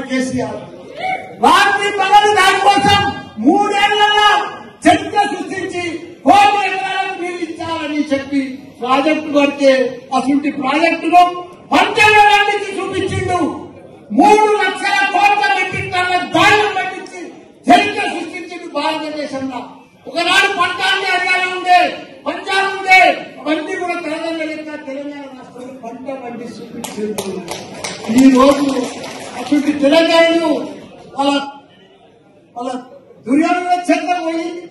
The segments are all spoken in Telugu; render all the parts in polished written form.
కేసీఆర్ రాత్రి పగలు దానికోసం 3 ఏళ్లలో చరిత్ర సృష్టించి 1 ఎకరాలకు నీళ్లు ఇచ్చాలని చెప్పి ప్రాజెక్టు కడితే అసలు ప్రాజెక్టును పంచడానికి చూపించిండు. 3 లక్షల కోట్ల మెట్రిక్ టన్నుల గాలిని పండించి చరిత్ర సృష్టించింది భారతదేశంలో. ఒకనాడు పంటాన్ని హర్యానా ఉండే, పంజాబ్ ఉండే, అవన్నీ కూడా తెలంగాణ రాష్ట్రంలో పంట పండి చూపించింది. ఈ రోజు అసలు తెలంగాణను వాళ్ళ దుర్యోధన చట్టం పోయింది,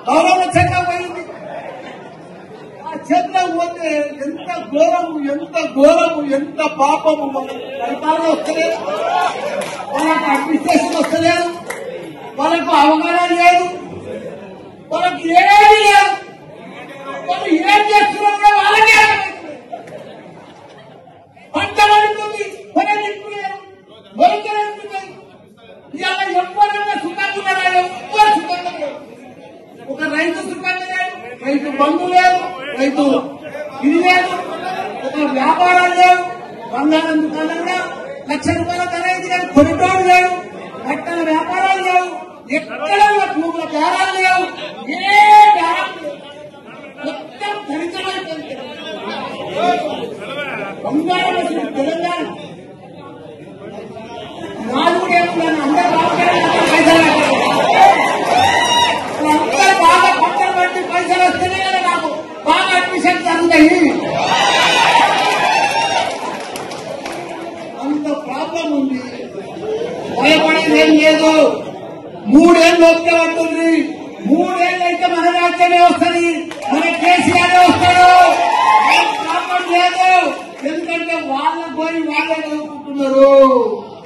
గౌరవ చట్టం పోయింది. ఆ చట్టం పోతే ఎంత ఘోరము ఎంత పాపము. వాళ్ళకి పరిపాలన వస్తలేదు, వాళ్ళకి అడ్మినిస్ట్రేషన్ వస్తలేదు, వాళ్ళకు అవగాహన లేదు, వాళ్ళకి ఏమీ లేదు. వాళ్ళు ఏం చేస్తున్నారో వాళ్ళకే పంట పడుతుంది, ఇవాళ ఎవరైనా సుఖంగా ఎవ్వరు సుఖంగా లేదు. ఒక రైతు సుఖంగా లేదు, రైతు బంధు లేదు, రైతు ఇది లేదు, ఒక వ్యాపారాలు లేవు, బంగారం దుకాణంలో 1,00,000 రూపాయల ఖరీదు లేదు, కొనుగోలు లేవు, బట్టల వ్యాపారాలు లేవు, ఎక్కడ భూముల బేరాలు లేవు, ఏ బేరం మొత్తం దరిద్రమైపోయింది. బంగారం అసలు తెలంగాణ 4 ఏళ్ళు అందరూ అందరూ బాగా పక్కన పట్టి పైసలు వస్తేనే కదా నాకు బాగా అడ్మిషన్ జరుగుతాయి. అంత ప్రాబ్లం ఉంది, భయపడేది ఏం లేదు. 3 ఏళ్ళు వస్తే పడుతుంది, 3 ఏళ్ళు అయితే మన రాజ్యమే వస్తుంది, మన కేసీఆర్ వస్తాడు. ప్రాబ్లం లేదు, ఎందుకంటే వాళ్ళకు పోయి వాళ్ళే చదువుకుంటున్నారు,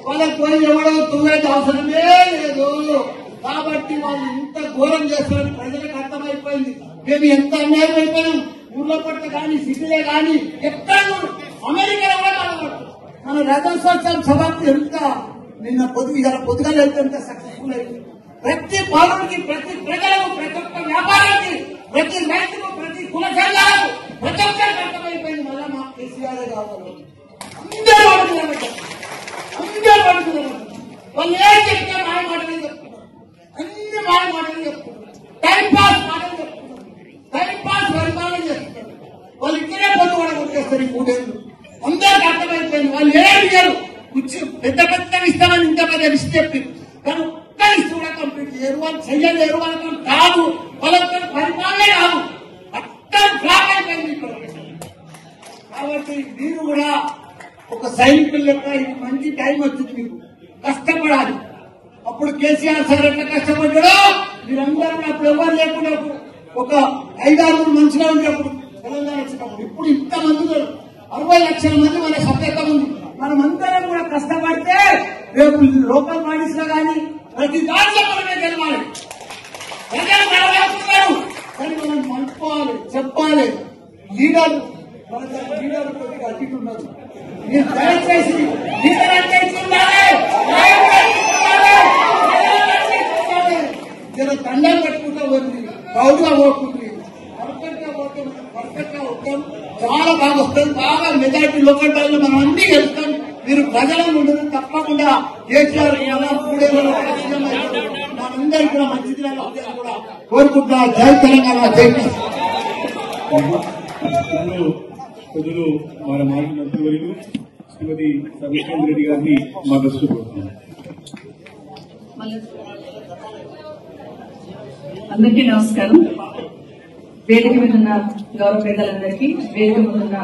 వాళ్ళకు పోయి ఎవడో తువ్వేది అవసరమే లేదు. కాబట్టి వాళ్ళు ఇంత ఘోరం చేస్తారని ప్రజలకు అర్థమైపోయింది. మేము ఎంత అన్యాయం అయిపోయినాం. ఊర్లో పట్ల కానీ సిటీలే కానీ ఎక్కడ అమెరికాలో కూడా కనబడుతుంది. మన రథోత్సవం సభకు ఎంత నిన్న పొద్దుగా వెళ్తే ఎంత సక్సెస్ఫుల్ అయింది. ప్రతి పౌరుడికి, ప్రతి ప్రజలకు, ప్రతి ఒక్క వ్యాపారానికి, ప్రతి రైతుకు, ప్రతి కుల సంఘాలకు ప్రతి ఒక్కరికి అర్థమైపోయింది. మళ్ళా మా కేసీఆర్ కావాలి. అందరూ అడుగుతున్నారు, వాళ్ళు ఏం చెప్తే మాయ మాటలు చెప్తున్నారు, అన్ని మాయ మాటలు చెప్తున్నారు, టైం పాస్ మాటలు చెప్తున్నారు, టైం పాస్ పరిపాలన చేస్తున్నారు. వాళ్ళు ఇక్కడే పొద్దు కూడా కొట్టేస్తారు. ఈ 3 ఏళ్ళు అందరికి అర్థమైపోయింది. వాళ్ళు ఏమి లేరు, పెద్ద పెద్ద ఇస్తామని ఇంత పెద్ద లిస్ట్ చెప్పి కానీ ఒక్క లిస్ట్ కూడా కంప్లీట్ చేయరు. వాళ్ళు చెయ్యలేరు, వాళ్ళతో కాదు, వాళ్ళతో పరిపాలనే కాదు, అర్థం ఫ్లాప్ అయిపోయింది. కాబట్టి మీరు కూడా ఒక సైనికుల లెక్క ఇది మంచి టైం వచ్చింది, మీకు కష్టపడాలి. అప్పుడు కేసీఆర్ సార్ ఎట్లా కష్టపడ్డాడో మీరందరూ అప్పుడు ఎవరు లేకుండా ఒక 5-6 మనుషులు ఉండేప్పుడు తెలంగాణ వచ్చినప్పుడు ఇప్పుడు ఇంతమంది 60 లక్షల మంది మన సభ్యత ఉంది. మనమందరం కూడా కష్టపడితే రేపు లోకల్ బాడీస్ లో కానీ ప్రతి దాంట్లో మనమే గెలవాలి. ప్రజలు గెలవాలనుకున్నారు కానీ మనం మలుపుకోవాలి, చెప్పాలి. లీడర్లు కొద్దిగా అడ్డు ఉన్నారు. మీరు దయచేసి లీడర్ అంటే దండం పెట్టుకుంటా పోతుంది, గౌరవంగా పోతుంది. పర్ఫెక్ట్ గా వస్తాం, చాలా బాగా వస్తుంది. బాగా మెజార్టీ లోకల్ టైంలో మనం అన్ని గెలుస్తాం. మీరు ప్రజలను ఉండదు తప్పకుండా కేసీఆర్ మనందరికీ కూడా మంచి దినాలు కూడా కోరుకుంటా. జై తెలంగాణ, జై ప్రజలు మన మాజీ మంత్రివర్యులు శ్రీమతి సబీష్ రెడ్డి గారిని మా దృష్టి కోరుతున్నారు. అందరికీ నమస్కారం. వేదిక మీద ఉన్న గౌరవ పెద్దలందరికీ, వేదిక మీద ఉన్న